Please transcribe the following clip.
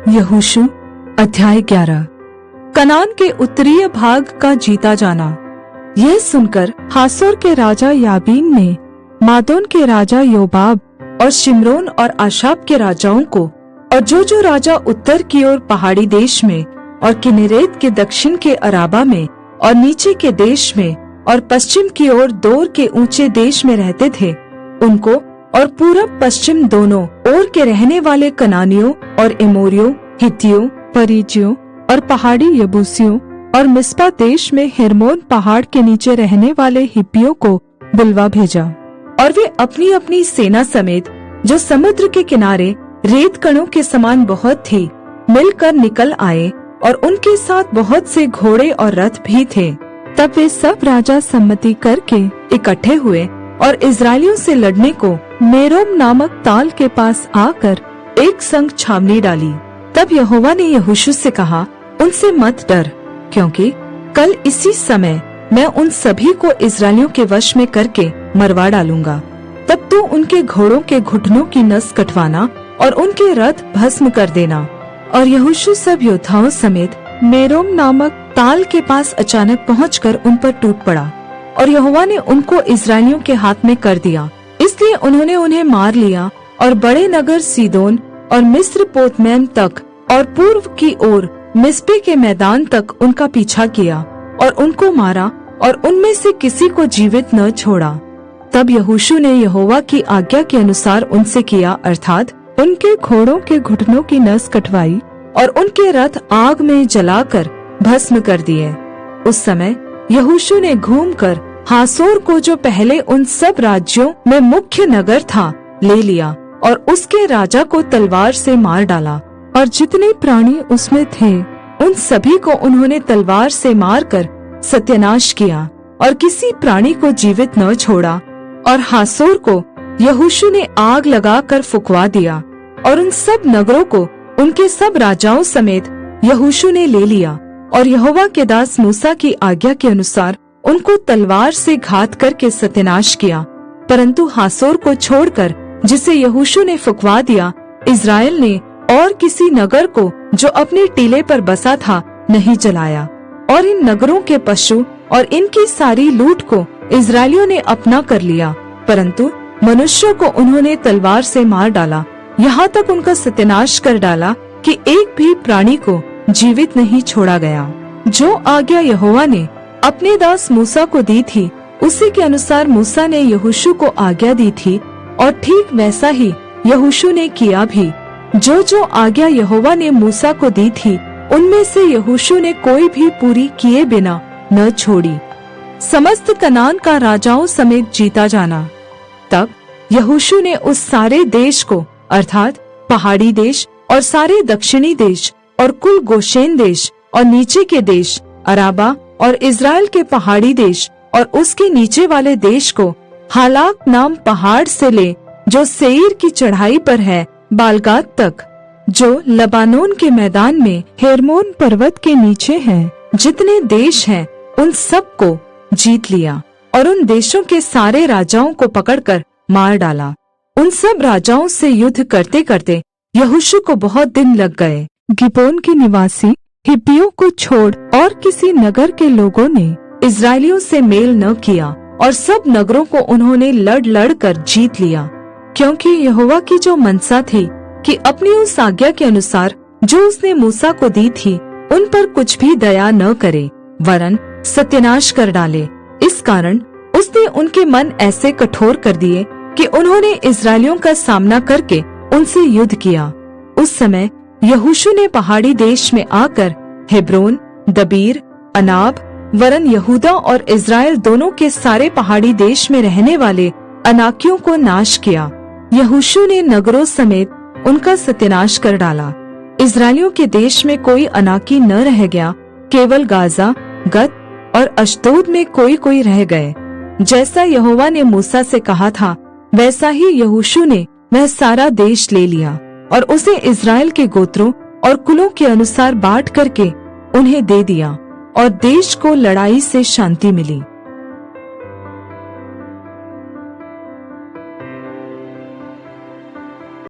यहोशू अध्याय 11। कनान के उत्तरीय भाग का जीता जाना। यह सुनकर हासोर के राजा याबीन ने मादोन के राजा योबाब और शिमरोन और आशाप के राजाओं को और जो राजा उत्तर की ओर पहाड़ी देश में और किन्नेरेत के दक्षिण के अराबा में और नीचे के देश में और पश्चिम की ओर दोर के ऊंचे देश में रहते थे, उनको और पूरब पश्चिम दोनों ओर के रहने वाले कनानियों और एमोरियों, हित्तियों, परिज्जियों और पहाड़ी यबूसियों और मिस्पा देश में हेर्मोन पहाड़ के नीचे रहने वाले हिब्बियों को बुलवा भेजा। और वे अपनी अपनी सेना समेत, जो समुद्र के किनारे रेत कणों के समान बहुत थी, मिलकर निकल आए, और उनके साथ बहुत से घोड़े और रथ भी थे। तब वे सब राजा सम्मति करके इकट्ठे हुए और इस्राएलियों से लड़ने को मेरोम नामक ताल के पास आकर एक संग छावनी डाली। तब यहोवा ने यहोशू से कहा, उनसे मत डर, क्योंकि कल इसी समय मैं उन सभी को इस्राएलियों के वश में करके मरवा डालूंगा। तब तू उनके घोड़ों के घुटनों की नस कटवाना और उनके रथ भस्म कर देना। और यहोशू सब योद्धाओं समेत मेरोम नामक ताल के पास अचानक पहुंचकर उन पर टूट पड़ा, और यहोवा ने उनको इस्राएलियों के हाथ में कर दिया। इसलिए उन्होंने उन्हें मार लिया और बड़े नगर सीदोन और मिस्र पोतमैम तक और पूर्व की ओर मिस्पे के मैदान तक उनका पीछा किया और उनको मारा, और उनमें से किसी को जीवित न छोड़ा। तब यहोशू ने यहोवा की आज्ञा के अनुसार उनसे किया, अर्थात उनके घोड़ों के घुटनों की नस कटवाई और उनके रथ आग में जलाकर भस्म कर दिए। उस समय यहोशू ने घूमकर हासोर को, जो पहले उन सब राज्यों में मुख्य नगर था, ले लिया और उसके राजा को तलवार से मार डाला, और जितने प्राणी उसमें थे उन सभी को उन्होंने तलवार से मारकर सत्यानाश किया, और किसी प्राणी को जीवित न छोड़ा। और हासोर को यहोशू ने आग लगाकर फुकवा दिया, और उन सब नगरों को उनके सब राजाओं समेत यहोशू ने ले लिया, और यहोवा के दास मूसा की आज्ञा के अनुसार उनको तलवार से घात करके सत्यानाश किया। परंतु हासोर को छोड़कर, जिसे यहोशू ने फुकवा दिया, इस्राएल ने और किसी नगर को जो अपने टीले पर बसा था नहीं जलाया। और इन नगरों के पशु और इनकी सारी लूट को इस्राएलियों ने अपना कर लिया, परंतु मनुष्यों को उन्होंने तलवार से मार डाला, यहाँ तक उनका सत्यानाश कर डाला कि एक भी प्राणी को जीवित नहीं छोड़ा गया। जो आज्ञा यहोवा ने अपने दास मूसा को दी थी, उसी के अनुसार मूसा ने यहोशू को आज्ञा दी थी, और ठीक वैसा ही यहोशू ने किया भी। जो आज्ञा यहोवा ने मूसा को दी थी, उनमें से यहोशू ने कोई भी पूरी किए बिना न छोड़ी। समस्त कनान का राजाओं समेत जीता जाना। तब यहोशू ने उस सारे देश को, अर्थात पहाड़ी देश और सारे दक्षिणी देश और कुल गोशेन देश और नीचे के देश, अराबा और इस्राएल के पहाड़ी देश और उसके नीचे वाले देश को, हालाक नाम पहाड़ से ले जो सेईर की चढ़ाई पर है, बालगाद तक, जो लबानोन के मैदान में हेर्मोन पर्वत के नीचे है, जितने देश हैं उन सब को जीत लिया, और उन देशों के सारे राजाओं को पकड़कर मार डाला। उन सब राजाओं से युद्ध करते करते यहोशू को बहुत दिन लग गए। गिबोन के निवासी हिब्बियों को छोड़ और किसी नगर के लोगों ने इस्राएलियों से मेल न किया, और सब नगरों को उन्होंने लड़ कर जीत लिया, क्योंकि यहोवा की जो मनसा थी कि अपनी उस आज्ञा के अनुसार जो उसने मूसा को दी थी, उन पर कुछ भी दया न करे, वरन सत्यानाश कर डाले। इस कारण उसने उनके मन ऐसे कठोर कर दिए कि उन्होंने इस्राएलियों का सामना करके उनसे युद्ध किया। उस समय यहोशू ने पहाड़ी देश में आकर हेब्रोन, दबीर, अनाब, वरन यहूदा और इस्राएल दोनों के सारे पहाड़ी देश में रहने वाले अनाकियों को नाश किया। यहोशू ने नगरों समेत उनका सत्यानाश कर डाला। इस्राएलियों के देश में कोई अनाकी न रह गया, केवल गाजा, गत और अश्दोद में कोई रह गए। जैसा यहोवा ने मूसा से कहा था, वैसा ही यहोशू ने वह सारा देश ले लिया, और उसे इस्राएल के गोत्रों और कुलों के अनुसार बांट करके उन्हें दे दिया, और देश को लड़ाई से शांति मिली।